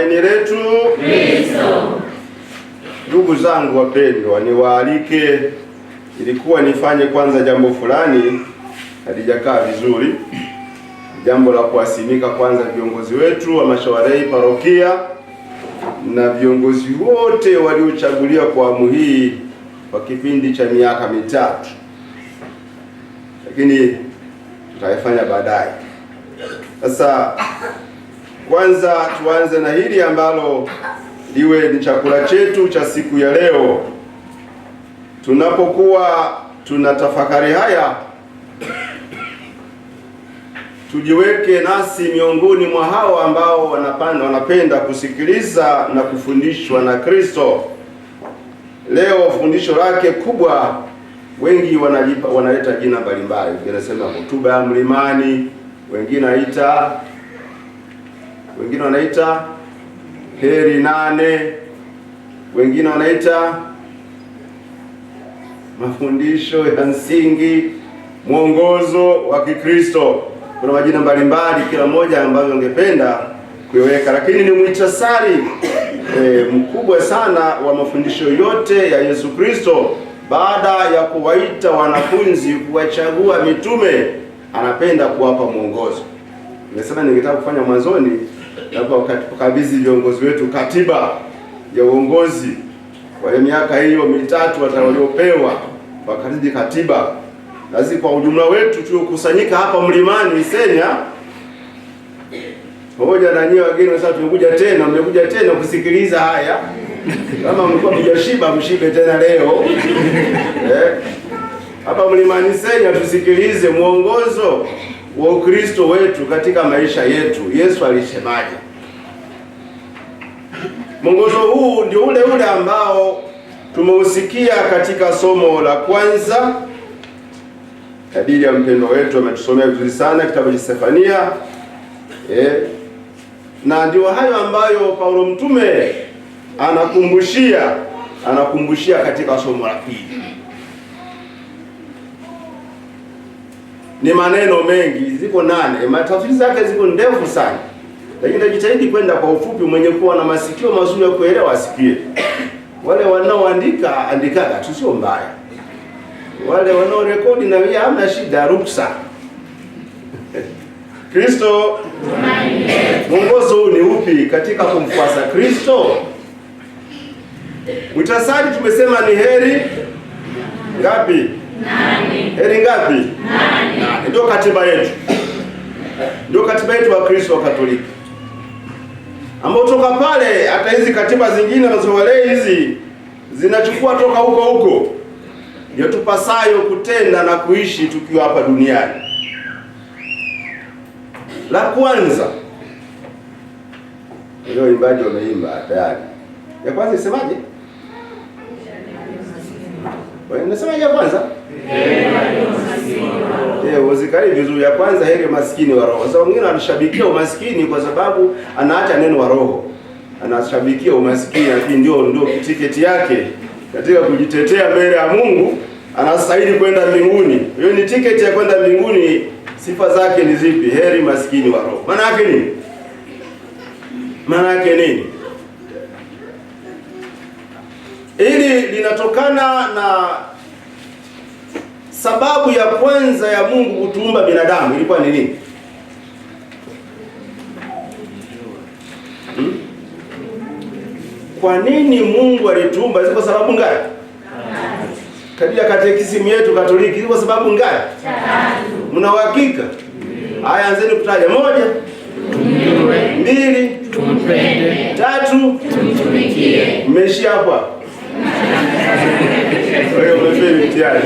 tumaini letu Kristo. Ndugu zangu wapendwa, niwaalike, ilikuwa nifanye kwanza jambo fulani halijakaa vizuri, jambo la kuwasimika kwanza viongozi wetu wa mashauri parokia na viongozi wote waliochaguliwa kwa awamu hii kwa kipindi cha miaka mitatu, lakini tutaifanya baadaye. Sasa kwanza tuanze na hili ambalo liwe ni chakula chetu cha siku ya leo. Tunapokuwa tunatafakari haya, tujiweke nasi miongoni mwa hao ambao wanapenda kusikiliza na kufundishwa na Kristo. Leo fundisho lake kubwa, wengi wanaleta jina mbalimbali. Wengine wanasema hotuba ya mlimani, wengine wanaita heri 8, wengine wanaita mafundisho ya msingi, mwongozo wa Kikristo. Kuna majina mbalimbali kila moja ambayo ungependa kuiweka, lakini ni muhtasari mkubwa sana wa mafundisho yote ya Yesu Kristo. Baada ya kuwaita wanafunzi, kuwachagua mitume, anapenda kuwapa mwongozo. Nimesema ningetaka kufanya mwanzoni labda wakati viongozi wetu katiba ya uongozi kwa miaka hiyo mitatu waliopewa, wakati katiba, lazima kwa ujumla wetu tukusanyika hapa mlimani Isenya pamoja na nyinyi wageni. Sasa mmekuja tena kusikiliza haya. Kama mlikuwa mjashiba, mshibe tena leo. Hapa mlimani Isenya tusikilize mwongozo wa Ukristo wetu katika maisha yetu. Yesu alisemaje? Mwongozo huu ndio ule ambao tumeusikia katika somo la kwanza. Kadiri ya mpendo wetu ametusomea vizuri sana kitabu cha Sefania. Na ndio hayo ambayo Paulo mtume anakumbushia katika somo la pili. Ni maneno mengi, ziko 8, matafsiri zake ziko ndefu sana, lakini najitahidi kwenda kwa ufupi. Mwenye kuwa na masikio mazuri ya kuelewa asikie. Wale wanaoandika andikaga tu, sio mbaya. Wale wanaorekodi na wia hamna shida, ruksa. Kristo, mwongozo huu ni upi katika kumfuasa Kristo? Muhtasari tumesema ni heri ngapi? 8. Heri ngapi? 8. Ndio katiba yetu. Ndio katiba yetu wa Kristo wa Katoliki. Ambao toka pale, hata hizi katiba zingine nazowalei hizi zinachukua toka huko. Ndio tupasayo kutenda na kuishi tukiwa hapa duniani. La kwanza, leo imbaji wameimba tayari. Ya kwanza isemaje? Unasemaje ya kwanza? Uzikari vizuri. Ya kwanza, heri maskini wa roho. Sasa wengine wanashabikia umaskini kwa sababu anaacha neno wa roho. Anashabikia umaskini, lakini ndio tiketi yake katika kujitetea mbele ya Mungu, anastahili kwenda mbinguni. Hiyo ni tiketi ya kwenda mbinguni. Sifa zake ni zipi? Heri maskini wa roho. Maana yake nini? Hili linatokana na sababu ya kwanza ya Mungu kutuumba binadamu. Ilikuwa ni nini? Kwa nini Mungu alituumba? Ziko sababu ngapi? Katika katekisimu yetu Katoliki ziko sababu ngapi? 3. Mna uhakika? Haya, anzeni kutaja. 1, 2, tumpende. 3, tumtumikie. Mmeshia hapa. Wewe umefeli mtihani.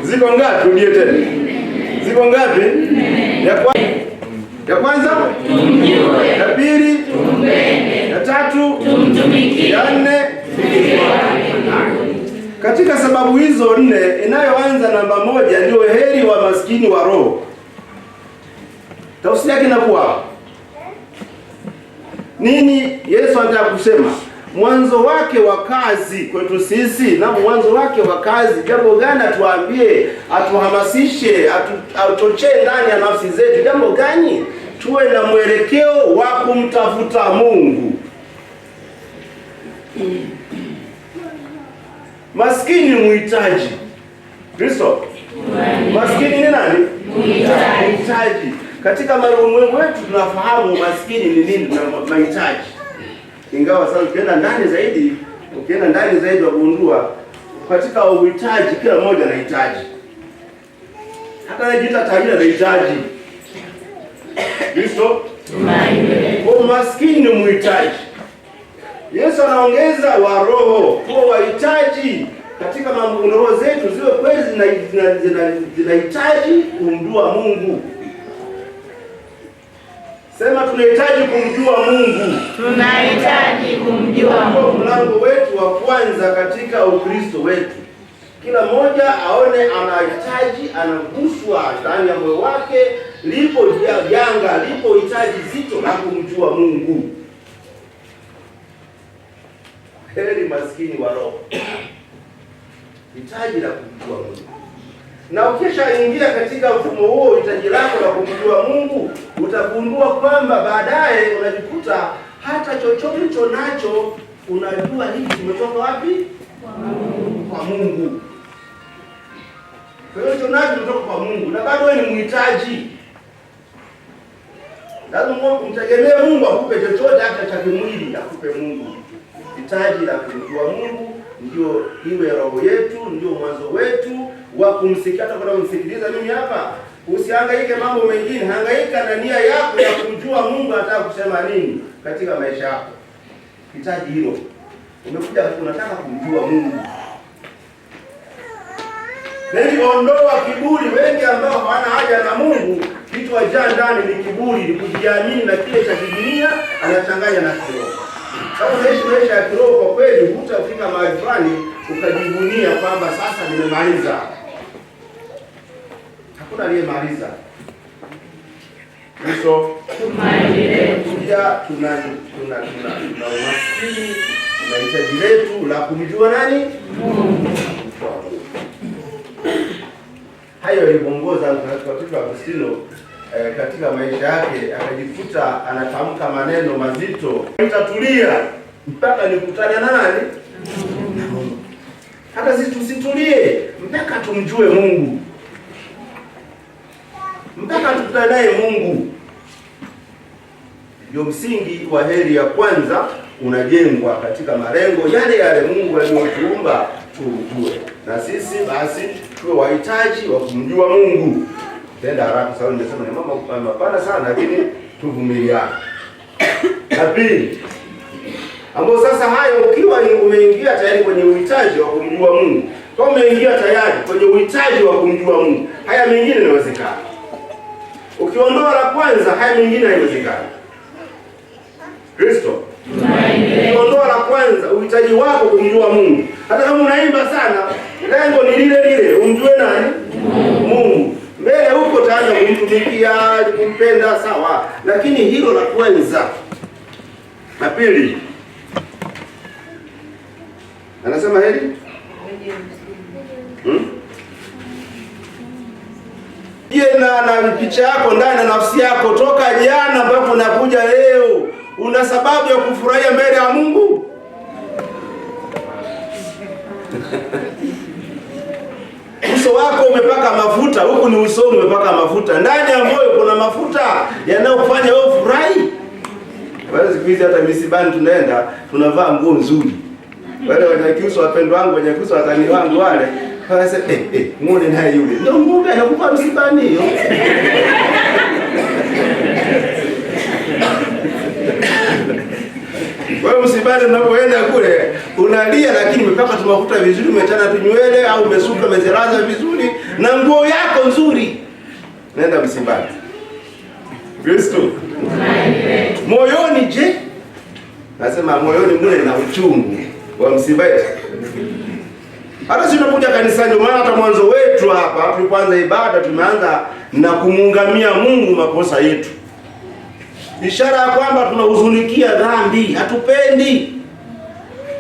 Ziko ngapi? Rudie tena. Ziko ngapi? Ya kwanza tumjue, ya pili tumpende, ya 3 tumtumikie, ya 4 katika sababu hizo 4, inayoanza namba 1 ndio heri wa maskini wa roho. Tafsiri yake inakuwa nini? Yesu anataka kusema mwanzo wake wa kazi kwetu sisi, na mwanzo wake wa kazi jambo gani? Atuambie, atuhamasishe, atuchochee ndani ya nafsi zetu. Jambo gani? tuwe na mwelekeo wa kumtafuta Mungu. Maskini muhitaji. Kristo, maskini ni nani? Muhitaji. Katika ulimwengu wetu tunafahamu maskini ni nini, na mahitaji. Ingawa sasa ukienda ndani zaidi wagundua katika uhitaji kila mmoja anahitaji. Hata anajiita tajiri anahitaji. Kristo, kwa maskini ni muhitaji. Yesu anaongeza wa roho, kwa wahitaji katika roho zetu ziwe kweli zinahitaji kumjua Mungu. Sema tunahitaji kumjua Mungu. Tunahitaji kumjua Mungu. Mlango wetu wa kwanza katika Ukristo wetu. Kila mmoja aone anahitaji, anaguswa ndani ya moyo wake, lipo janga, lipo hitaji zito la kumjua Mungu. Heri maskini wa roho. Hitaji la kumjua Mungu. Na ukishaingia katika mfumo huo hitaji lako la kumjua Mungu, utagundua kwamba baadaye unajikuta hata chochote ulicho nacho unajua hiki kimetoka wapi? Kwa Mungu. Kwa hiyo ulicho nacho kimetoka kwa Mungu, na bado wewe ni mhitaji. Lazima umtegemee Mungu akupe chochote hata cha kimwili, akupe Mungu. Hitaji la kumjua Mungu ndio iwe roho yetu, ndio mwanzo wetu wa kumsikia. Hata kwa kumsikiliza mimi hapa, usihangaike mambo mengine, hangaika na nia yako ya kumjua Mungu anataka kusema nini katika maisha yako. Hitaji hilo. Umekuja unataka kumjua Mungu. Ndio ondoa kiburi. Wengi ambao hawana haja na Mungu, kitu wajaa ndani ni kiburi, ni kujiamini na kile cha kidunia anachanganya na kiroho. Kama unaishi maisha ya kiroho kwa kweli, hutafika mahali fulani ukajivunia kwamba sasa nimemaliza. Hakuna aliyemaliza. Kristo, tuna umaskini na hitaji letu la kumjua nani? Mungu. Hayo yaliongoza katika Agustino katika maisha yake, akajikuta anatamka maneno mazito. Nitatulia mpaka nikutane na nani? Hata sisi tusitulie mpaka tumjue Mungu, mpaka tukutane naye Mungu. Ndio msingi wa heri ya kwanza unajengwa katika malengo yale Mungu aliyotuumba tujue. Na sisi basi tuwe wahitaji wa kumjua Mungu. Tenda haraka sababu nimesema ni mambo mapana sana, lakini tuvumiliane. Na pili, ambapo sasa hayo ukiwa umeingia tayari kwenye uhitaji wa kumjua Mungu, kama umeingia tayari kwenye uhitaji wa kumjua Mungu, haya mengine yanawezekana. Ukiondoa la kwanza, haya mengine hayawezekani. Kristo, ukiondoa la kwanza, uhitaji wako kumjua Mungu, hata kama unaimba sana, lengo ni lile, umjue nani? Mungu. Mbele huko taanza kumtumikia, kumpenda, sawa, lakini hilo la kwanza. Na pili, anasema heri na picha yako ndani na nafsi yako toka jana mpaka unakuja leo, una sababu ya kufurahia mbele ya Mungu? Uso wako umepaka mafuta, huku ni uso umepaka mafuta. Ndani ya moyo kuna mafuta yanayokufanya wewe ufurahi. Wale siku hizi hata misibani tunaenda, tunavaa nguo nzuri. Wale wanakiuso wapendwa wangu, wanakiuso watani wangu wale, wanasema muone naye yule. Ndio Mungu anakupa msibani hiyo. Wewe msibani unapoenda kule unalia, lakini umepaka tu mafuta vizuri, umetana tu nywele au umesuka mezeraza vizuri na nguo yako nzuri. Nenda msibani. Kristo. Moyoni je? Nasema moyoni mule na uchungu wa msibani. Hata sisi tunakuja kanisani, maana hata mwanzo wetu hapa tulipoanza ibada tumeanza na kumuungamia Mungu makosa yetu. Ishara ya kwamba tunahuzunikia dhambi, hatupendi.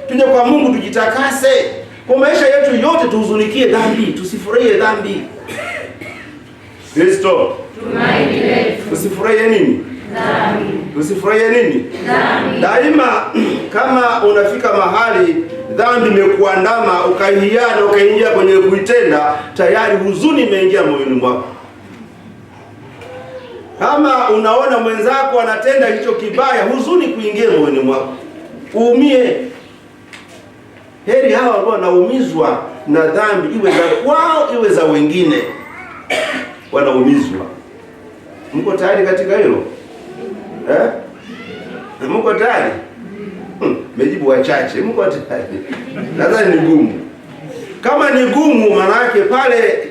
Tuje kwa Mungu tujitakase. Kwa maisha yetu yote tuhuzunikie dhambi, tusifurahie dhambi. Kristo, usifurahie nini? Dhambi. Usifurahie nini? Dhambi. Daima kama unafika mahali dhambi imekuandama ukahiana ukaingia kwenye kuitenda, tayari huzuni imeingia moyoni mwako. Kama unaona mwenzako anatenda hicho kibaya, huzuni kuingia moyoni mwako, uumie. Heri hawa ambao wanaumizwa na dhambi, iwe za wao iwe za wengine, wanaumizwa. Mko tayari katika hilo? Mko tayari? Mejibu wachache. Mko tayari? Nadhani ni gumu. Kama ni gumu, maana yake pale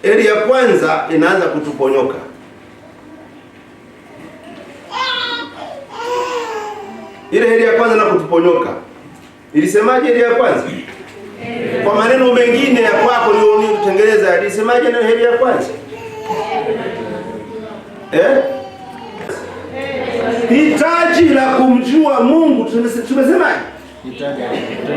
heri ya kwanza inaanza kutuponyoka. Ile heri ya kwanza na kutuponyoka. Ilisemaje heri ya kwanza? Kwa maneno mengine ya kwako ni kutengeneza. Ilisemaje neno heri ya kwanza? Hitaji la kumjua Mungu. Tumesemaje?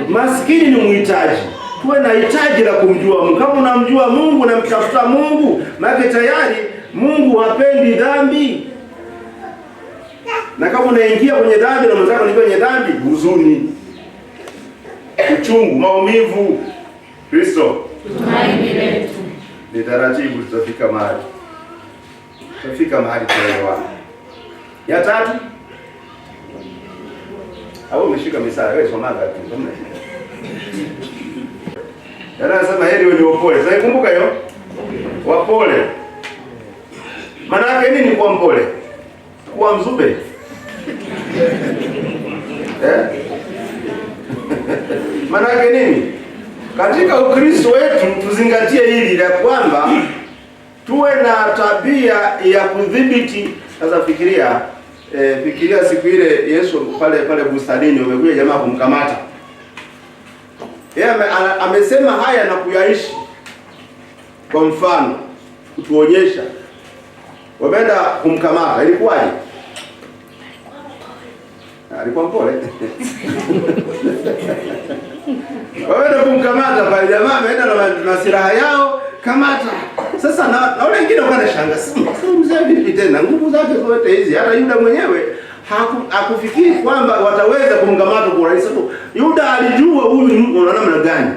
Maskini ni mhitaji. Tuwe na hitaji la kumjua Mungu. Kama unamjua Mungu na mtafuta Mungu, maana tayari Mungu hapendi dhambi. Na kama unaingia kwenye dhambi na mwenzako ni kwenye dhambi, huzuni, uchungu, maumivu. Kristo, tumaini letu. Ni taratibu tutafika mahali. Tutafika mahali tuelewana. Ya tatu, au umeshika misara wewe, somaga tu. Anasema heri wenye upole. Sasa kumbuka hiyo. Wapole. Maana yake nini kuwa mpole? Kuwa mzube. Maana yake nini? Katika Ukristo wetu tuzingatie hili la kwamba tuwe na tabia ya kudhibiti. Sasa fikiria siku ile Yesu pale bustanini, umekuja jamaa kumkamata. Yeye amesema haya na kuyaishi. Kwa mfano, kutuonyesha. Wameenda kumkamata, ilikuwaje? Alikuwa mpole. Wameenda kumkamata pale, jamaa ameenda na silaha yao, kamata. Sasa na wale wengine wanashangaa, sasa mzee vipi tena? Nguvu zake zote hizi, hata Yuda mwenyewe hakufikiri kwamba wataweza kumkamata kwa urahisi tu. Yuda alijua huyu ni namna gani,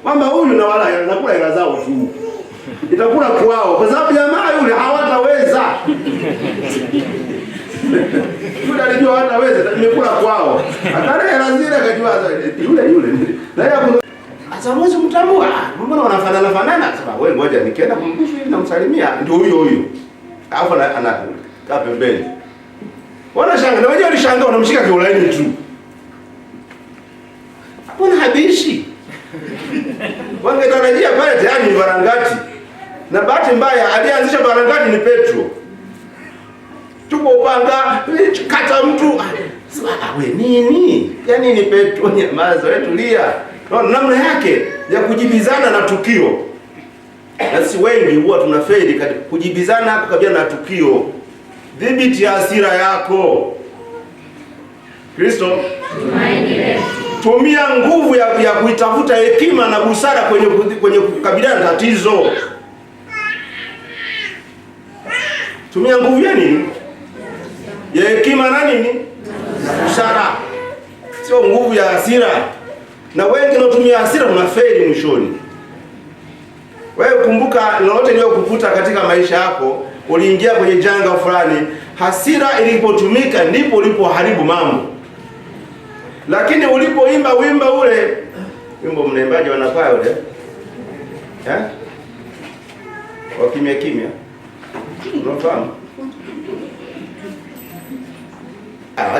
kwamba huyu na wala anakula hela zao tu, itakula kwao, kwa sababu jamaa yule hawataweza. Yuda alijua hawataweza, imekula kwao. Akale hela zile akajua yule. Na yeye asamwezi mtambua. Mbona wanafanana? Sasa wewe ngoja nikienda kumbusu hivi namsalimia, ndio huyo. Alafu anakaa pembeni. Wanashangaa, na wenyewe walishangaa, wanamshika kiulaini tu. Mbona habishi? Wangetarajia pale tayari ni varangati. Na bahati mbaya alianzisha varangati ni Petro. Tuko upanga, kata mtu. Wewe nini? Ya nini Petro? Nyamaza, wewe tulia. Namna yake ya kujibizana na tukio. Na si wengi huwa tunafeli katika kujibizana hapo kabla na tukio. Dhibiti hasira yako. Kristo, tumaini letu. Tumia nguvu ya kuitafuta hekima na busara kwenye kukabiliana na tatizo. Tumia nguvu ya nini? Ya hekima na nini? Na busara. Sio nguvu ya hasira. Na wengi wanatumia hasira unafeli mwishoni. Wewe kumbuka lolote lililokukuta katika maisha yako, uliingia kwenye janga fulani, hasira ilipotumika ndipo ulipoharibu mambo. Lakini ulipoimba wimbo ule, wimbo mnaimbaje wanakwaya ule? Wa kimya kimya. Unafahamu?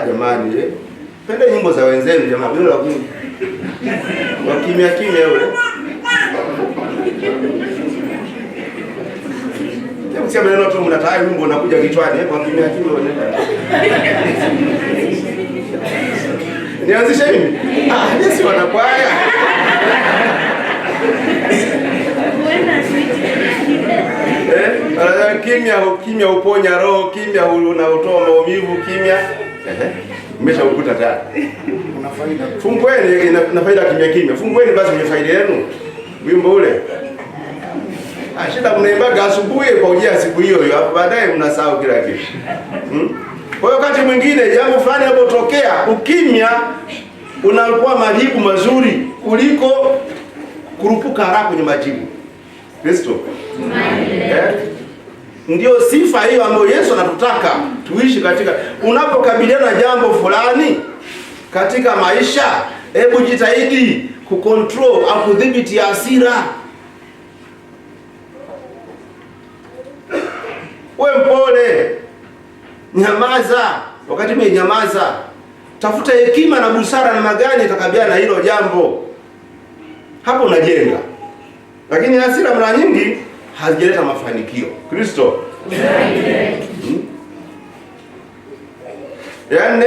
Jamani, penda nyimbo za wenzenu jamani, wale wa kimya kimya ule. Sema neno tu mnataka wimbo unakuja kichwani, kwa kimya kimya unaenda. Nianzishe mimi? Yes wanakwaya. Kimya uponya roho, kimya unaotoa maumivu, kimya. Umeshaukuta tayari. Una faida. Fungueni, ina faida kimya kimya. Fungueni basi kwenye faida yenu. Wimbo ule. Shida mnaimbaga asubuhi kwa ujia siku hiyo hiyo, hapo baadaye mnasahau kila kitu. Kwa hiyo wakati mwingine jambo fulani linapotokea, ukimya unakuwa majibu mazuri kuliko kurupuka haraka kwenye majibu. Kristo. Ndio sifa hiyo ambayo Yesu anatutaka tuishi katika. Unapokabiliana na jambo fulani katika maisha, hebu jitahidi kucontrol au kudhibiti hasira. Wewe mpole, nyamaza. Wakati nyamaza, tafuta hekima na busara namna gani itakabiliana na hilo jambo. Hapo unajenga. Lakini hasira mara nyingi hazijaleta mafanikio. Kristo. Yaani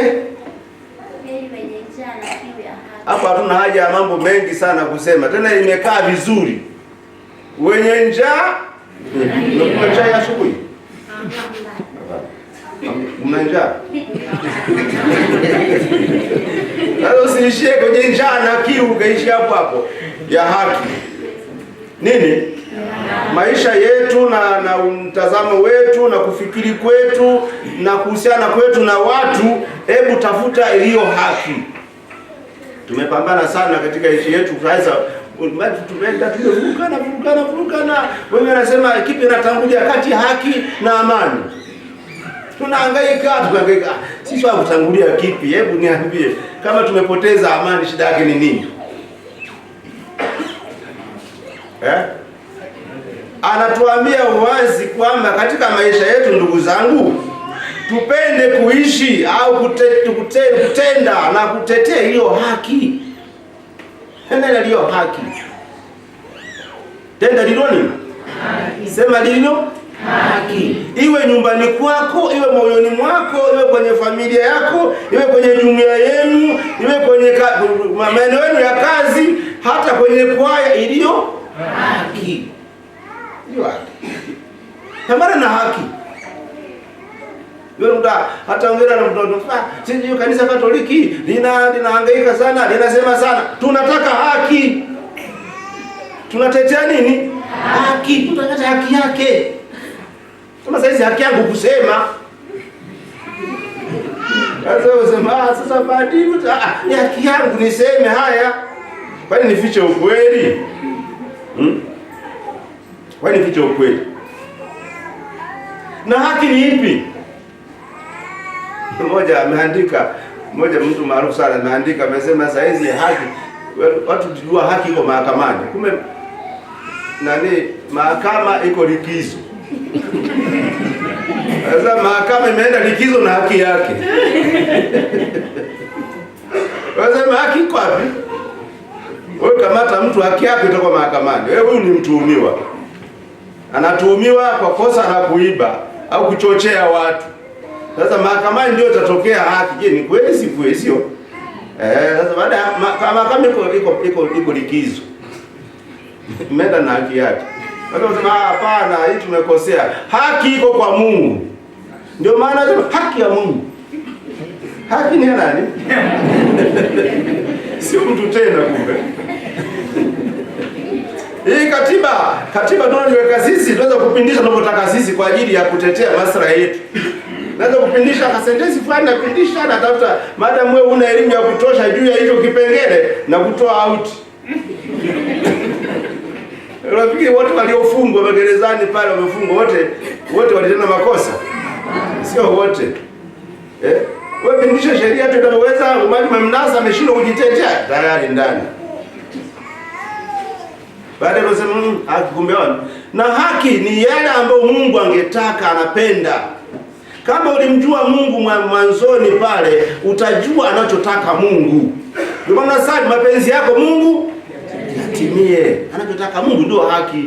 hapa hatuna haja ya mambo mengi sana kusema. Tena imekaa vizuri. Wenye njaa, mna chai asubuhi? Mna njaa? Sasa usiishie kwenye njaa na kiu ukaishi hapo hapo ya haki. Nini? Maisha yetu na mtazamo wetu na kufikiri kwetu na kuhusiana kwetu na watu, hebu tafuta iliyo haki. Tumepambana sana katika nchi yetu sasa, tumevurugana. Wewe unasema kipi kinatangulia kati ya haki na amani? Tunahangaika. Sisi kutangulia kipi? Hebu niambie, kama tumepoteza amani, shida yake ni nini? Anatuambia wazi kwamba katika maisha yetu, ndugu zangu, tupende kuishi au kutenda na kutetea hiyo haki. Tenda hiyo haki. Tenda lilo nini? Haki. Sema lilo haki. Iwe nyumbani kwako, iwe moyoni mwako, iwe kwenye familia yako, iwe kwenye jumuiya yenu, iwe kwenye maeneo yenu ya kazi, hata kwenye kwaya, iliyo haki. Iliyo haki. Tambana na haki. Yule mtu hata ongea na mtu, sisi kanisa Katoliki linahangaika sana, linasema sana, tunataka haki. Tunatetea nini? Haki. Tunataka haki yake. Kama sasa haki yangu kusema. Sasa baadaye ni haki yangu niseme haya. Kwani nifiche ukweli? Kwani nifiche ukweli? Na haki ni ipi? Mmoja ameandika, mtu maarufu sana ameandika, amesema saa hizi haki, watu tujua haki iko mahakamani. Kumbe mahakama iko likizo. Sasa mahakama imeenda likizo na haki yake. Wasema haki iko wapi? Wewe kamata mtu, haki yake itakuwa mahakamani. Wewe huyu ni mtuhumiwa. Anatuhumiwa kwa kosa la kuiba au kuchochea watu. Sasa mahakamani ndio itatokea haki. Je, ni kweli si kweli? Sio? Sasa baada ya mahakama iko likizo. Imeenda na haki yake. Sasa unasema hapana, hii tumekosea. Haki iko kwa Mungu. Ndio maana haki ya Mungu. Haki ni ya nani? Sio mtu tena kumbe. Hii katiba tunaiweka sisi, tunaweza kupindisha tunapotaka sisi kwa ajili ya kutetea maslahi yetu. Naweza kupindisha kasentensi fulani na kupindisha na tafuta, madam wewe una elimu ya kutosha juu ya hicho kipengele na kutoa out. Rafiki wote waliofungwa magerezani pale wamefungwa wote walitenda makosa. Sio wote. Wewe pindisha sheria tu unaweza, mali mnasa ameshindwa kujitetea tayari ndani. Baada ya kusema haki kumbe wapi? Na haki ni yale ambayo Mungu angetaka, anapenda. Kama ulimjua Mungu mwanzoni pale, utajua anachotaka Mungu. Ndio maana sasa mapenzi yako Mungu yatimie. Anachotaka Mungu ndio haki.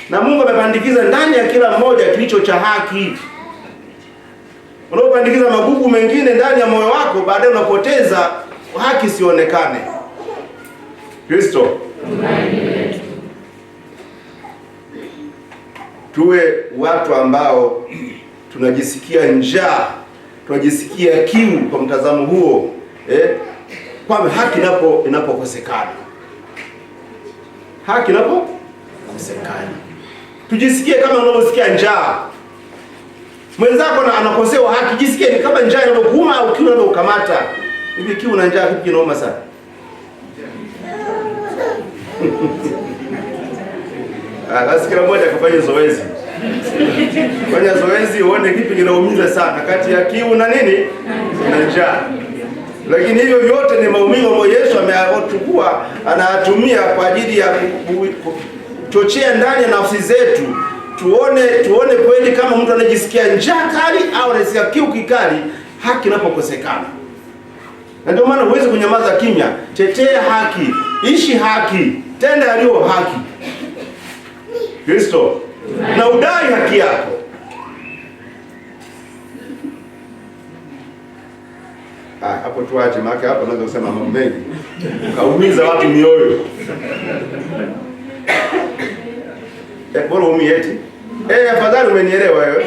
Na Mungu amepandikiza ndani ya kila mmoja kilicho cha haki. Unapopandikiza magugu mengine ndani ya moyo wako, baadaye unapoteza haki sionekane. Kristo. Tuwe watu ambao tunajisikia njaa, tunajisikia kiu kwa mtazamo huo, kwamba haki inapokosekana. Haki inapokosekana. kukosekana. Tujisikie kama unavyosikia njaa. Mwenzako anakosewa haki, jisikie ni kama njaa inakuuma au kiu inakukamata. Hivi kiu na njaa kipi kinauma sana? Basi kila mmoja akafanye zoezi. Fanya zoezi uone kipi kinaumiza sana kati ya kiu na nini? Na njaa. Lakini hivyo vyote ni maumivu ambayo Yesu ameyachukua, anayatumia kwa ajili ya kuchochea ndani ya nafsi zetu. Tuone kweli kama mtu anajisikia njaa kali au anasikia kiu kikali haki inapokosekana. Na ndio maana huwezi kunyamaza kimya. Tetea haki, ishi haki, tenda yaliyo haki. Kristo, na udai haki yako. Hapo tuache, maana hapo naweza kusema mambo mengi. Kaumiza watu mioyo. Bora umieti. Afadhali umenielewa wewe.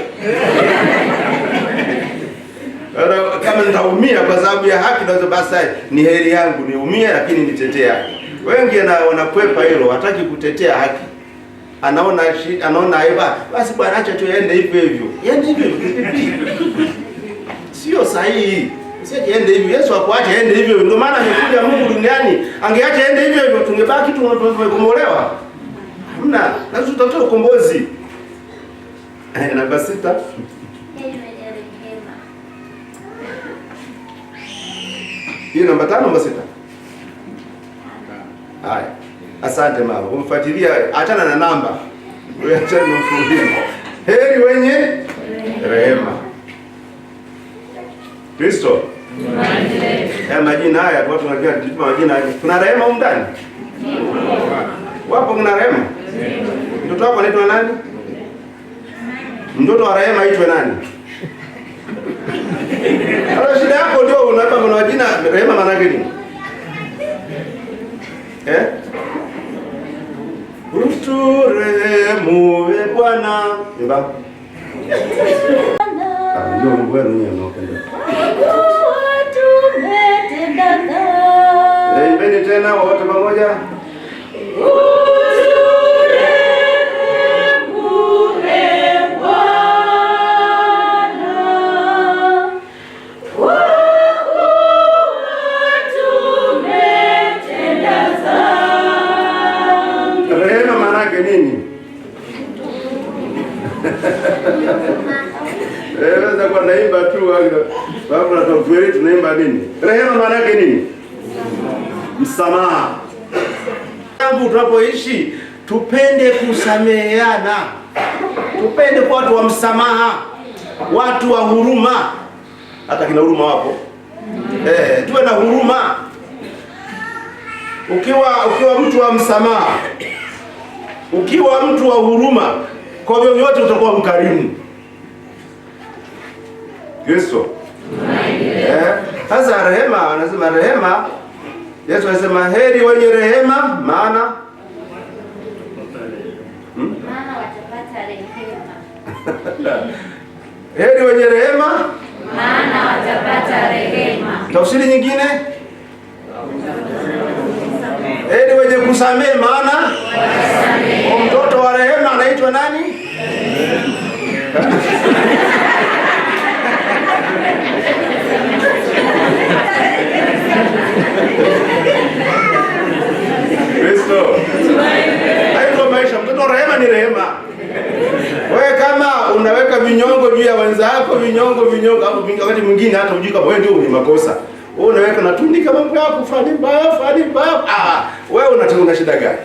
Kama nitaumia kwa sababu ya haki, naweza basi ni heri yangu niumie lakini nitetee haki. Wengi wanakwepa hilo, hataki kutetea haki. Anaona aiba, basi bwana acha tu yaende hivyo hivyo. Yaende hivyo hivyo. Sio sahihi. Usiende hivyo. Yesu akuacha aende hivyo. Ndio maana amekuja Mungu duniani. Angeacha aende hivyo hivyo tungebaki tumekomolewa. Hamna, lazima tutatoa ukombozi. Namba 6. Hiyo namba 5 namba 6. Haya. Asante mama. Umfuatilia, achana na namba. Wewe achana na mfululizo. Heri wenye rehema. Kristo. Majina haya watu wanajua majina haya. Kuna rehema huko ndani? Wapo kuna rehema? Mtoto wako anaitwa nani? Mtoto wa rehema aitwe nani? Ala, shida yako ndio unapa kuna majina rehema maana yake nini? Uturehemu e Bwana. Imba. Ndio Mungu wenu yeye anapenda. Imbeni tena wote pamoja. Rehema maana yake nini? Naweza kwa naimba tu hapo na tofauti tunaimba nini? Rehema maana yake nini? Msamaha. Tangu tunapoishi tupende kusameheana. Tupende kwa watu wa msamaha, watu wa huruma. Hata kina huruma wapo. Tuwe na huruma. Ukiwa mtu wa msamaha, ukiwa mtu wa huruma, kwa vyovyote utakuwa mkarimu. Kristo. Sasa rehema, anasema rehema. Yesu anasema heri wenye rehema maana watapata rehema. Heri wenye rehema maana watapata rehema. Tafsiri nyingine? Heri wenye kusamehe maana watasamehe. Mtoto wa rehema anaitwa nani? Kristo. Hayo maisha, mtoto rehema ni rehema. Wewe kama unaweka vinyongo juu ya wenzako, vinyongo hapo wakati mwingine hata hujui kama wewe ndio mwenye makosa. Wewe unaweka na tundika mambo yako fani mbaya. Wewe unataka shida gani?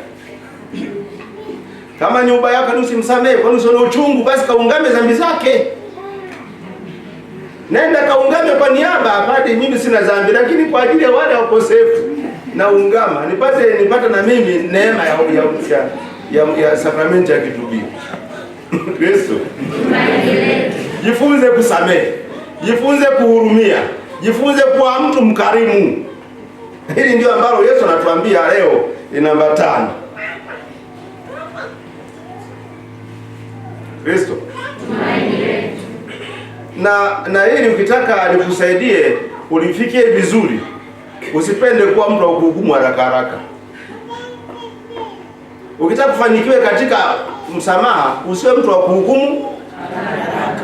Kama nyumba yako ni usimsamehe, kwa nini usione uchungu, basi kaungame dhambi zake. Nenda kaungame kwa niaba, hapati mimi sina dhambi lakini kwa ajili ya wale wakosefu na ungama nipate na mimi neema ya sakramenti ya kitubio. Kristo. Jifunze kusamehe, jifunze kuhurumia, jifunze kuwa mtu mkarimu. Hili ndio ambalo Yesu anatuambia leo ni namba 5. Kristo. Na hili ukitaka nikusaidie ulifikie vizuri, usipende kuwa mtu wa kuhukumu haraka. Ukitaka kufanikiwe katika msamaha, usiwe mtu wa kuhukumu haraka.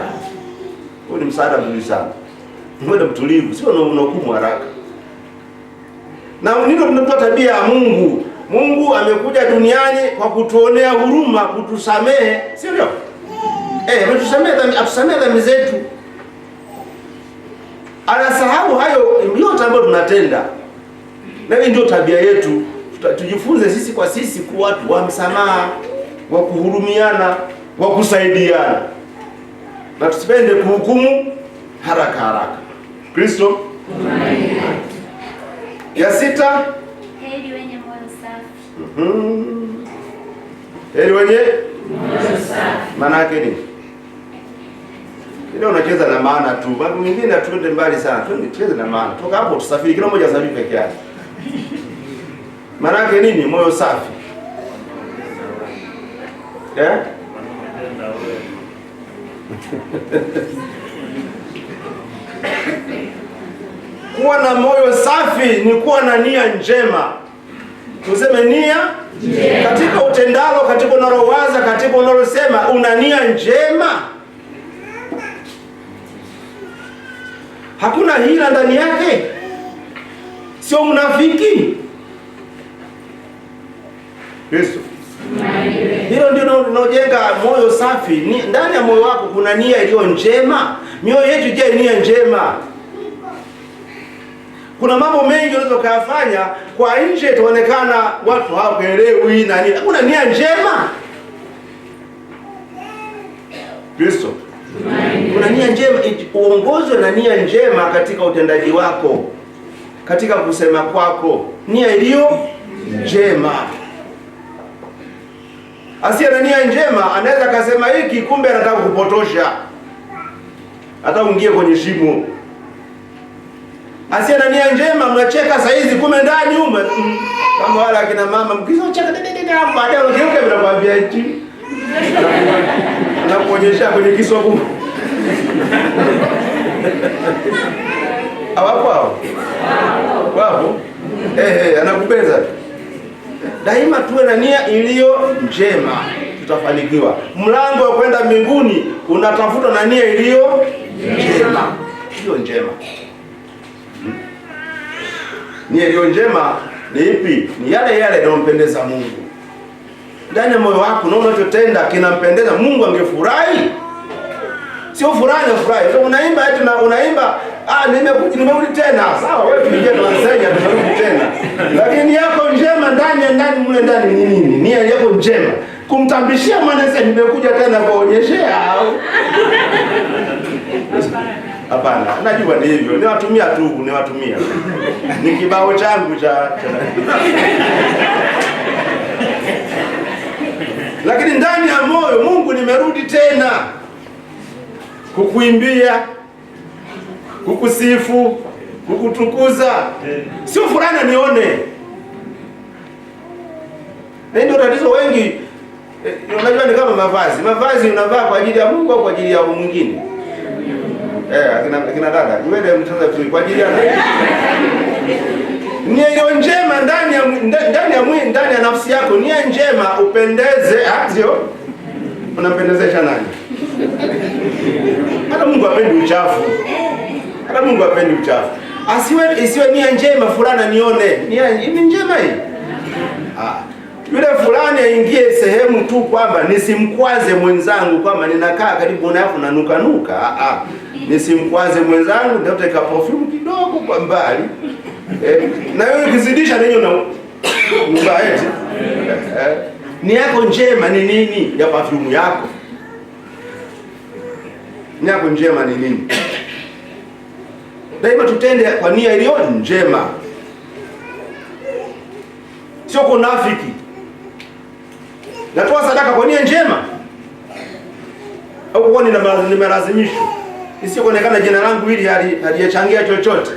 Huo ni msaada mzuri sana. Uwe mtulivu, sio unahukumu haraka. Na ndio tunatoa tabia ya Mungu. Mungu amekuja duniani kwa kutuonea huruma, kutusamehe, sio ndio? Atusamehe dhambi zetu. Anasahau hayo yote ambayo tunatenda. Na hii ndio tabia yetu. Tujifunze sisi kwa sisi kuwa watu wa msamaha, wa kuhurumiana, wa kusaidiana. Na tusipende kuhukumu haraka. Kristo. Ya 6, heri wenye moyo safi. Heri wenye moyo safi. Maana yake nini? Ile unacheza na maana tu. Mambo mengine tuende mbali sana. Tucheze na maana. Toka hapo tusafiri, kila mmoja asafiri peke yake. Maana yake nini moyo safi? Kuwa na moyo safi ni kuwa na nia njema. Tuseme nia njema. Katika utendalo, katika unalowaza, katika unalosema, una nia njema. Hakuna hila ndani yake. Sio mnafiki. Kristo. Hilo ndio linalojenga moyo safi. Ndani ya moyo wako kuna nia iliyo njema. Mioyo yetu je, nia njema. Kuna mambo mengi unaweza kuyafanya kwa nje itaonekana watu hawaelewi na nini. Kuna nia njema. Kristo. Kuna nia njema, uongozwe na nia njema katika utendaji wako, katika kusema kwako, nia iliyo njema. Asiye na nia njema anaweza kasema hiki, kumbe anataka kupotosha, hata uingie kwenye shimo. Asiye na nia njema mnacheka saizi, kumbe ndani ume kama wala akina mama mkizocheka hapo, baadaye ungeuke mnakwambia eti anakuonyesha kwenye kisogo. Hawapo. Anakupeza. Daima tuwe na nia iliyo njema, tutafanikiwa. Mlango wa kwenda mbinguni unatafutwa na nia iliyo njema. Iliyo njema. Nia iliyo njema ni ipi? Ni yale yanayompendeza Mungu. Ndani ya moyo wako na unachotenda kinampendeza Mungu, angefurahi. Sio furahi. Sio unaimba eti unaimba nimerudi tena. Sawa, wewe tuje tuanzenya tumerudi tena. Lakini yako njema ndani mle ndani ni nini? Nia yako njema. Kumtambishia maana sasa nimekuja tena kuonyeshea au? Hapana, najua ni hivyo. Niwatumia tu, niwatumia. Ni kibao changu cha lakini ndani ya moyo, Mungu nimerudi tena kukuimbia, kukusifu, kukutukuza. Sio furaha nione. Ndio tatizo wengi. Unajua ni kama mavazi unavaa kwa ajili ya Mungu au kwa ajili ya mwingine? Akina dada, niwende mtaza tu kwa ajili ya nia iliyo njema ndani ya nafsi yako. Nia njema upendeze, sio? Unampendezesha nani? Hata Mungu hapendi uchafu. Isiwe nia njema fulana nione. Nia ni njema hii. Yule fulani aingie sehemu tu kwamba nisimkwaze mwenzangu, kwamba ninakaa karibu naye na nuka. Nisimkwaze mwenzangu, ndio ka perfume kidogo kwa mbali. Na wewe ukizidisha nini na mbaya eti. Nia yako njema ni nini ya perfume yako? Nia yako njema ni nini? Daima tutende kwa nia iliyo njema. Sio kunafiki. Natoa sadaka kwa nia njema. Au kwa nini nimelazimishwa? Isio kuonekana jina langu hili halijachangia chochote.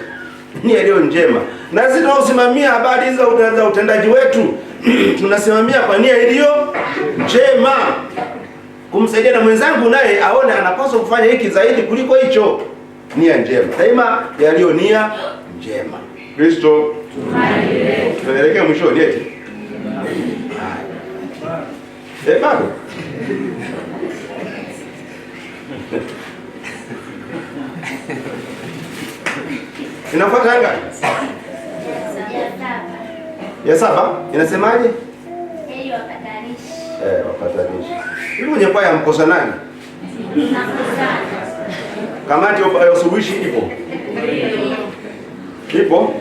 Nia iliyo njema. Na sisi tunaosimamia habari hizo za utendaji wetu, tunasimamia kwa nia iliyo njema. Kumsaidia na mwenzangu naye aone anapaswa kufanya hiki zaidi kuliko hicho. Nia njema. Daima yaliyo nia njema. Kristo tunaelekea mwishoni eti. Bado. Inafuata ngapi? Ya 7. Inasemaje? Heri wapatanishi. Wapatanishi. Hivi mwenye kwaya mkosa nani? Nakosana. Kamati ya usuluhishi ipo? Ipo?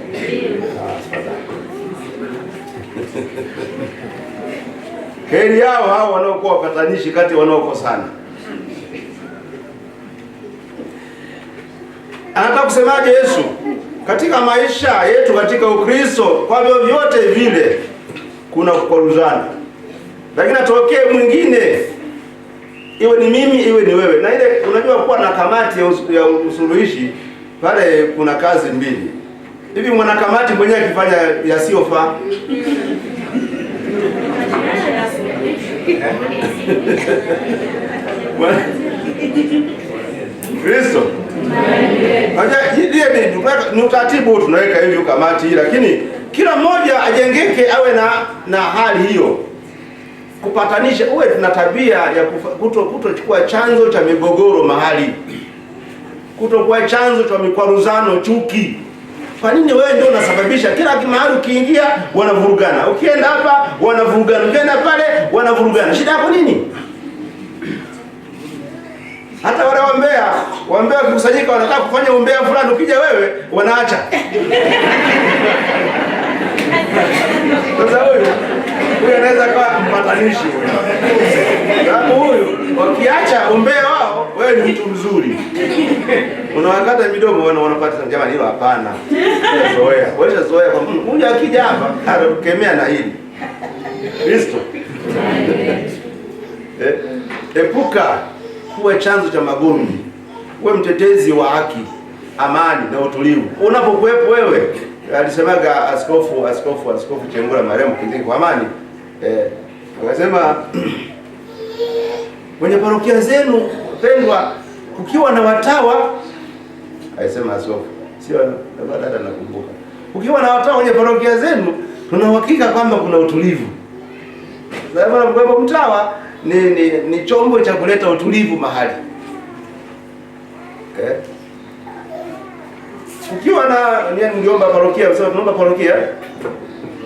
Heri yao hao wanaokuwa wapatanishi kati wanaokosana. Anataka kusemaje Yesu? Katika maisha yetu katika Ukristo, kwa vyovyote vile kuna kukwaruzana. Lakini atokee mwingine, iwe ni mimi iwe ni wewe. Na ile unajua kuwa na kamati ya usuluhishi pale kuna kazi mbili. Hivi mwanakamati mwenyewe akifanya yasiyofaa Kristo. Ni utaratibu tunaweka hivi kamati hii, lakini kila mmoja ajengeke awe na hali hiyo. Kupatanisha, uwe tuna tabia ya kutochukua chanzo cha migogoro mahali. Kutokuwa chanzo cha mikwaruzano, chuki. Kwa nini wewe ndio unasababisha kila mahali ukiingia wanavurugana? Ukienda hapa wanavurugana, ukienda pale wanavurugana. Shida yako nini? Hata wale wambea wakikusanyika wanataka kufanya umbea fulani, ukija wewe wanaacha. Sasa huyu anaweza kuwa mpatanishi. Sababu huyu wakiacha umbea wao, wewe ni mtu mzuri. Unawakata midomo wanapata jamani, hilo hapana. Zoea. Wewe zoea kwa mmoja akija hapa atakemea na hili. Kristo. Epuka kuwa chanzo cha magomvi. Uwe mtetezi wa haki, amani na utulivu. Unapokuwepo wewe, alisemaga Askofu Chengula marehemu Kinjiki kwa amani. Akasema kwenye parokia zenu pendwa, kukiwa na watawa, alisema askofu, sio na dada nakumbuka. Ukiwa na watawa kwenye parokia zenu, tuna uhakika kwamba kuna utulivu. Sababu unapokuwepo mtawa ni chombo cha kuleta utulivu mahali. Ukiwa na niliomba parokia, sasa tunaomba parokia.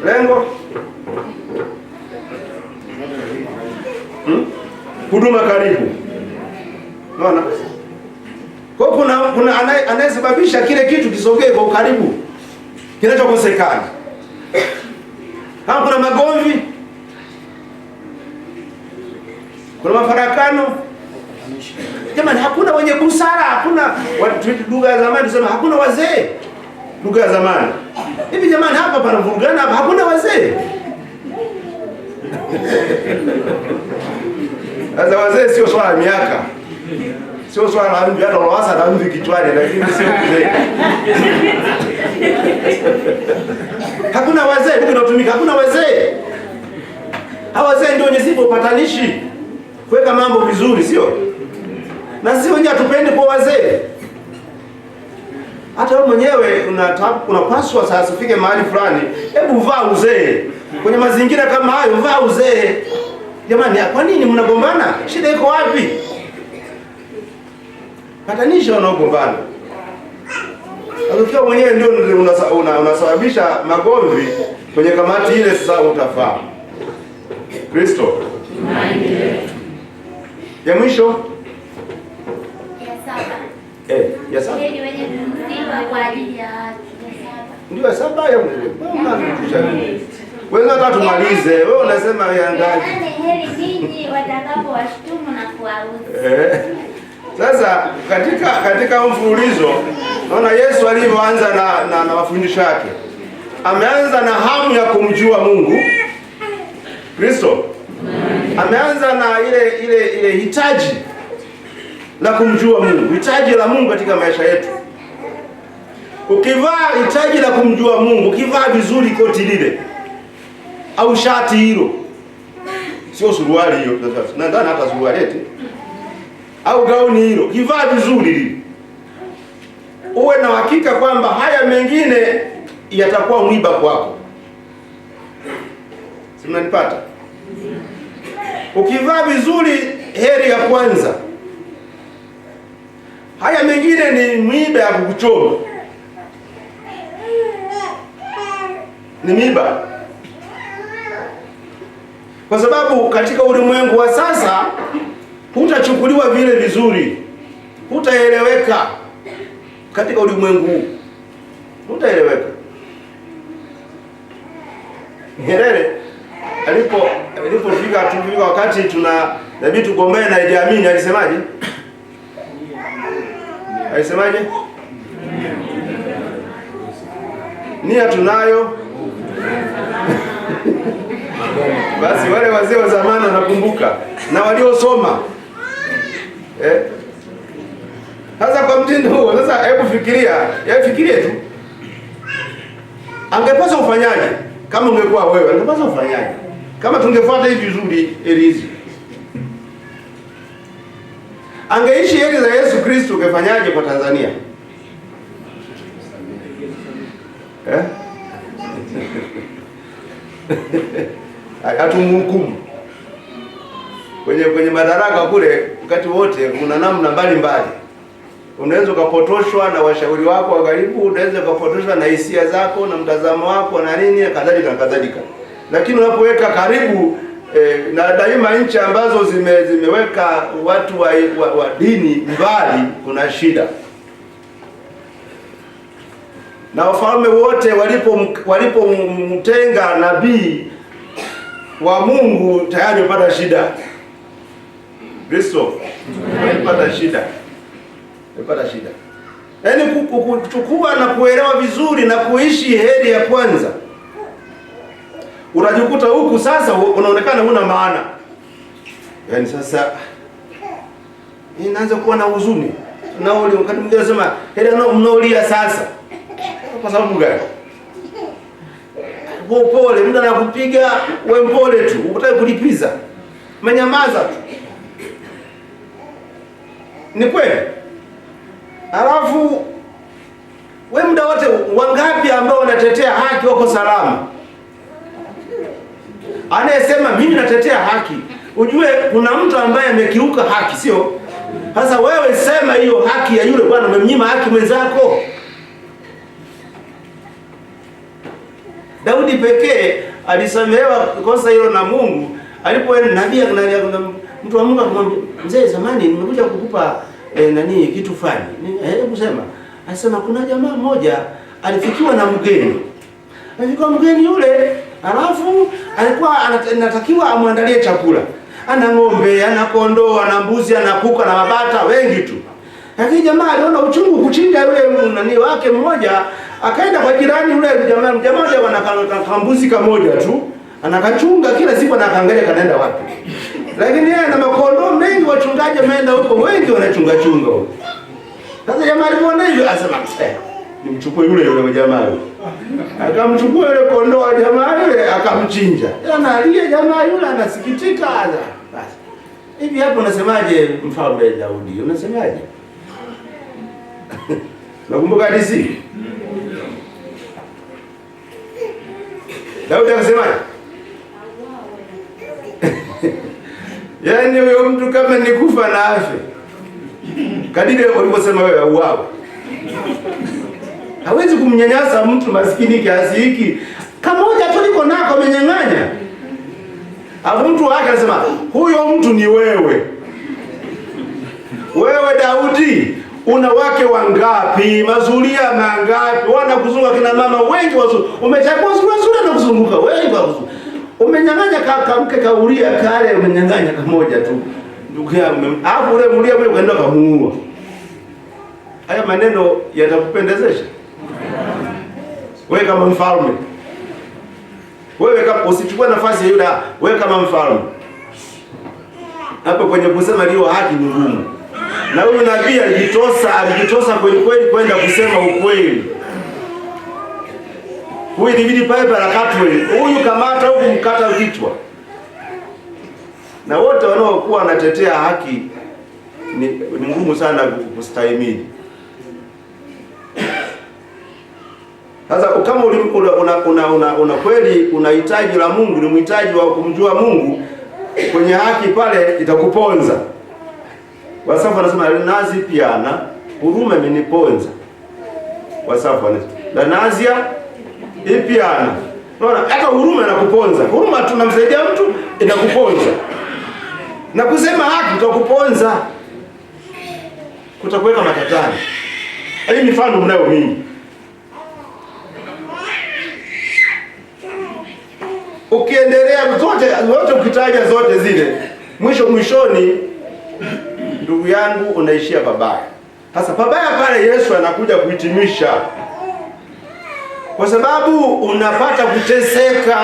Lengo huduma karibu. Unaona? Kwa kuna anayesababisha kile kitu kisogee kwa ukaribu. Kinachokosekana. Kama kuna magomvi, kuna mafarakano. Jamani, hakuna wenye busara, hakuna lugha ya zamani tusema hakuna wazee. Lugha ya zamani. Hivi jamani, hapa panavurugana hapa, hakuna wazee. Sasa wazee sio swala miaka. Sio swala la mtu hata Lowassa na mvi kichwani, lakini sio mzee. Hakuna wazee, ndio tunatumika, hakuna wazee. Hawa wazee ndio wenye sifa upatanishi. Kuweka mambo vizuri, sio? Na sisi wenyewe tupende kwa wazee. Hata wewe mwenyewe unapaswa sasa ufike mahali fulani, hebu vaa uzee. Kwenye mazingira kama hayo vaa uzee. Jamani, kwa nini mnagombana? Shida iko wapi? Patanisha wanaogombana. Ukiwa mwenyewe ndio unasababisha magomvi kwenye kamati ile, sasa utafaa. Kristo. Ya mwisho? Ya 7. Ya 7. Heri wenye kufunga kwa ajili ya watu. Ndio ya 7 ya Mungu. Wewe hata tumalize. Wewe unasema ya ngapi? Heri ninyi watakapowashtumu na kuwaudhi. Sasa katika mfululizo naona Yesu alivyoanza na mafundisho yake. Ameanza na hamu ya kumjua Mungu. Kristo. Ameanza na ile hitaji la kumjua Mungu, hitaji la Mungu katika maisha yetu. Ukivaa hitaji la kumjua Mungu, ukivaa vizuri koti lile au shati hilo, sio suruali hiyo sasa, na ndani hata suruali eti, au gauni hilo, ukivaa vizuri lile, uwe na hakika kwamba haya mengine yatakuwa mwiba kwako. Si mnanipata? Ukivaa vizuri, heri ya kwanza. Haya mengine ni miiba ya kukuchoma, ni miiba, kwa sababu katika ulimwengu wa sasa hutachukuliwa vile vizuri, hutaeleweka. Katika ulimwengu huu hutaeleweka. Nyerere alipofika wakati inabidi tugombee na Idi Amin, alisemaje? Nia tunayo. Basi wale wazee wa zamani wanakumbuka na waliosoma. Sasa kwa mtindo huo, sasa hebu fikirie tu. Angepaswa ufanyaje kama ungekuwa wewe? Angepaswa ufanyaje kama tungefuata hivi vizuri hizi? Angeishi heri za Yesu Kristo, ungefanyaje kwa Tanzania? Hatumhukumu. Kwenye madaraka kule, wakati wote kuna namna mbalimbali. Unaweza ukapotoshwa na washauri wako wa karibu, unaweza ukapotoshwa na hisia zako na mtazamo wako na nini kadhalika. Lakini unapoweka karibu na daima nchi ambazo zimeweka watu wa dini mbali, kuna shida. Na wafalme wote walipomtenga nabii wa Mungu tayari wapata shida. Kristo walipata shida. Yaani kuchukua na kuelewa vizuri na kuishi heri ya kwanza. Unajikuta huku sasa unaonekana huna maana. Yaani sasa inaanza kuwa na huzuni. Na ule wakati mwingine nasema heri mnaolia sasa. Kwa sababu gani? Pole, mtu anakupiga, wewe mpole tu, ukitaka kulipiza. Manyamaza tu. Ni kweli? Alafu wewe muda wote wangapi ambao wanatetea haki wako salama? Anayesema mimi natetea haki, ujue kuna mtu ambaye amekiuka haki, sio? Sasa wewe sema hiyo haki ya yule bwana, umemnyima haki mwenzako. Daudi pekee alisamehewa kosa hilo na Mungu alipoenda nabii mtu wa Mungu akamwambia, mzee, zamani nimekuja kukupa kitu fulani. Hebu sema. Anasema kuna jamaa mmoja alifikiwa na mgeni. Alifikiwa mgeni yule, alafu alikuwa anatakiwa amwandalie chakula. Ana ng'ombe, ana kondoo, ana mbuzi, ana kuku na mabata wengi tu. Lakini jamaa aliona uchungu kuchinja yule wake mmoja, akaenda kwa jirani yule jamaa wana mbuzi kamoja tu. Anakachunga kila siku, anakaangalia kanaenda wapi. Lakini yeye na makondoo mengi, wachungaji wameenda huko wengi wanachunga huko. Sasa jamaa alipoona hivyo akasema, nimchukue yule jamaa yule. Akamchukua yule kondoo wa jamaa yule akamchinja. Analia jamaa yule, anasikitika. Basi. Hivi hapo unasemaje Mfalme Daudi? Unasemaje? Nakumbuka hadithi. Daudi akasemaje? Yaani huyo mtu kama ni kufa na afe. Kadiri walivyosema wewe auawe. Hawezi kumnyanyasa mtu maskini kiasi hiki. Kamoja tu liko nako amenyang'anya. Alafu mtu wake anasema, huyo mtu ni wewe. Wewe Daudi, una wake wangapi? Mazulia mangapi? Wanakuzunguka kina mama wengi wazuri. Umechagua sura na kuzunguka wengi wazuri. Umenyang'anya mke kauria kale, umenyang'anya kamoja tu. Ndugu yangu, hapo ule mulia wewe ukaenda kumuua. Haya maneno yatakupendezesha? Wewe kama mfalme. Wewe kama usichukue nafasi ya Yuda, wewe kama mfalme. Hapo kwenye kusema leo haki ni ngumu. Na huyu nabii alijitosa kweli kwenda kusema ukweli. Huyu ilibidi pale barakatwe. Huyu kamata huku mkata kichwa. Na wote wanaokuwa wanatetea haki ni ngumu sana kustahimili. Sasa kama una kweli unahitaji la Mungu, ni mhitaji wa kumjua Mungu, kwenye haki pale itakuponza. Wasafu wanasema nazi piana huruma imeniponza. Wasafu wanasema la nazia ipiana. Unaona hata huruma inakuponza. Huruma tunamsaidia mtu inakuponza. Na kusema haki itakuponza. Kutakuweka matatani. Hii mifano mnayo mingi. Ukiendelea zote ukitaja zote zile, mwishoni ndugu yangu unaishia pabaya. Sasa pabaya pale Yesu anakuja kuhitimisha. Kwa sababu unapata kuteseka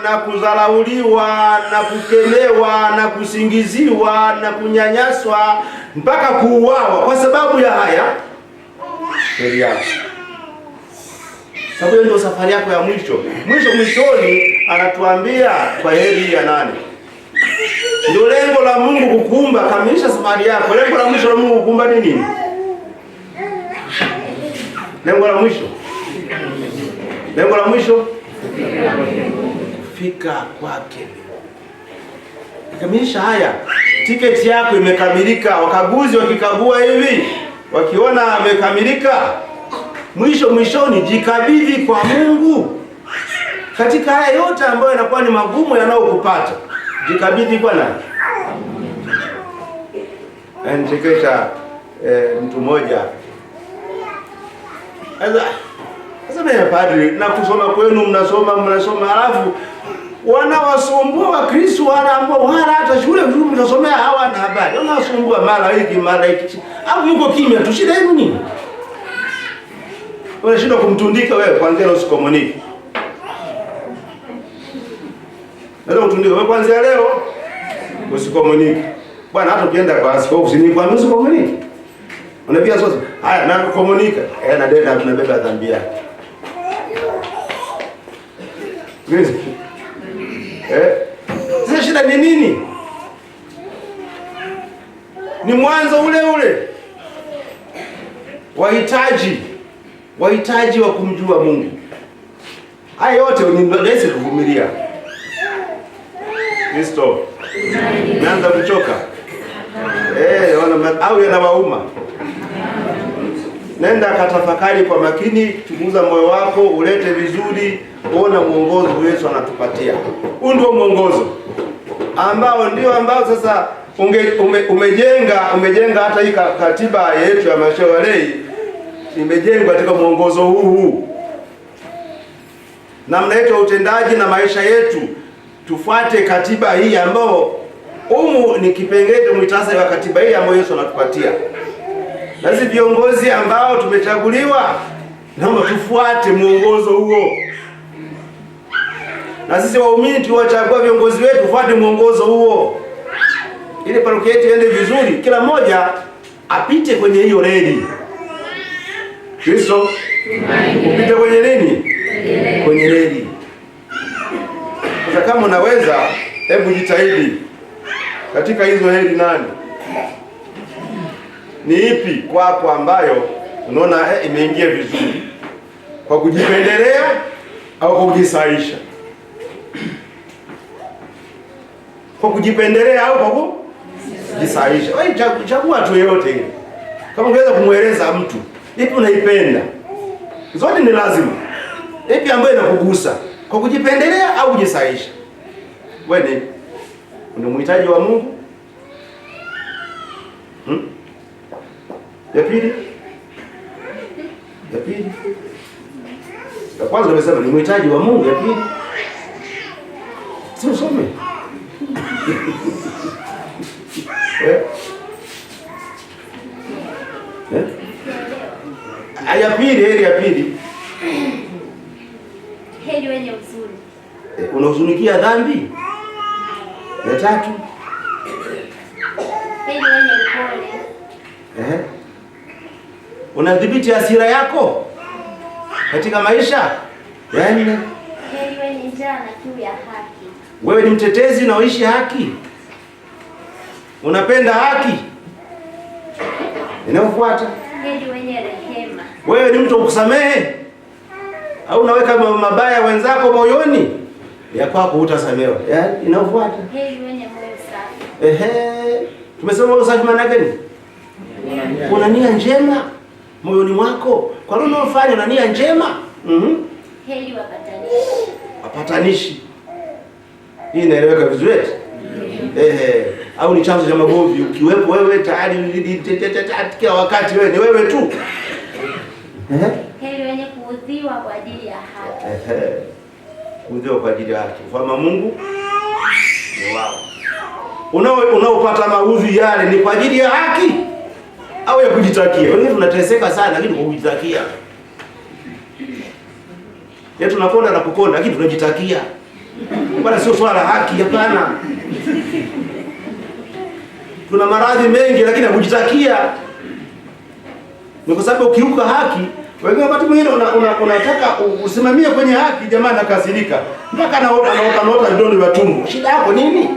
na kudharauliwa na kukemewa na kusingiziwa na kunyanyaswa mpaka kuuawa kwa sababu ya haya heri yako. Sababu ndio safari yako ya mwisho. Mwishoni anatuambia kwa heri ya nani? Ndio lengo la Mungu kukuumba, kamilisha safari yako. Lengo la mwisho la Mungu kukuumba ni nini? Lengo la mwisho. Lengo la mwisho kufika kwake. Kamilisha haya. Tiketi yako imekamilika. Wakaguzi wakikagua hivi, wakiona amekamilika, mwishoni jikabidhi kwa Mungu. Katika haya yote ambayo yanakuwa ni magumu yanayokupata, jikabidhi kwa nani? Anachekesha mtu mmoja. Sasa ya padri na kusoma kwenu mnasoma alafu wanawasumbua Wakristo, wanaambia wala hata shule vizuri mtasomea hawana habari. Wanawasumbua mara hiki. Au yuko kimya tu, shida yenu nini? Unashindwa kumtundika wewe kwanza leo usikomuniki. Ndio kutundika wewe kwanza leo usikomuniki. Bwana hata ukienda kwa askofu usinikwambie usikomuniki. Unapia sasa haya na kukomunika na dada tunabeba dhambi yake. Nini? Sasa shida ni nini? Ni mwanzo ule. Wahitaji wa kumjua Mungu. Haya yote ni rahisi kuvumilia. Kristo. Naanza kuchoka. Au yanawauma. Nenda katafakari kwa makini, chunguza moyo wako, ulete vizuri, ona mwongozo Yesu anatupatia. Huu ndio mwongozo ambao sasa umejenga hata hii katiba yetu ya mashauri imejengwa katika mwongozo huu. Namna yetu ya utendaji na maisha yetu tufuate katiba hii ambao ni kipengele muhtasari wa katiba hii ambayo Yesu anatupatia. Na sisi viongozi ambao tumechaguliwa naomba tufuate mwongozo huo. Na sisi waumini tuwachagua viongozi wetu tufuate mwongozo huo. Ili parokia yetu iende vizuri, kila mmoja apite kwenye hiyo reli. Kristo upite kwenye nini? Kwenye reli. Sasa kama unaweza, hebu jitahidi katika hizo reli nani? Ni ipi kwako ambayo unaona imeingia vizuri? Kwa kujipendelea au kwa kujisaisha? Kwa kujipendelea au kwa kujisaisha? Wewe chagua tu yote ile. Kama ungeweza kumweleza mtu, ipi unaipenda? Zote ni lazima. Ipi ambayo inakugusa? Kwa kujipendelea au kujisaisha? Wewe ni mhitaji wa Mungu? Ya pili. Ya kwanza nimesema ni mhitaji wa Mungu, ya pili. Sio some. Ya pili, heri ya pili. Heri wenye huzuni. Unahuzunikia dhambi? Ya tatu. Heri wenye upole. Unadhibiti hasira yako katika maisha? Ya nne. Heri wenye njaa na kiu ya haki. Wewe ni mtetezi na uishi haki. Unapenda haki. Inayofuata. Heri wenye rehema. Wewe ni mtu ukusamehe au unaweka mabaya wenzako moyoni? Ya kwako utasamehewa. Inayofuata. Heri wenye moyo Tumesema usafi maana gani? Una nia njema moyoni mwako. Kwa nini unafanya na nia njema? Heri wapatanishi. Wapatanishi. Hii inaeleweka vizuri? Au ni chanzo cha magomvi? Ukiwepo wewe tayari kila wakati wewe ni wewe tu. Heri wenye kuudhiwa kwa ajili ya haki. Kuudhiwa kwa ajili ya haki. Kwa Mungu ni wao. Unaopata maudhi yale ni kwa ajili ya haki au ya kujitakia? Wengine tunateseka sana lakini kwa kujitakia. Yetu tunakonda na kukonda lakini tunajitakia. Bwana sio swala haki, hapana. Tuna maradhi mengi lakini hakujitakia. Ni kwa sababu ukiuka haki, wengine wakati mwingine unataka usimamie kwenye haki, jamaa anakasirika. Mpaka anaota vidonda vya tumbo. Shida yako nini?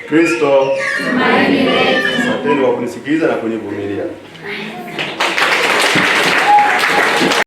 Kristo, asanteni kwa kunisikiliza na kunivumilia.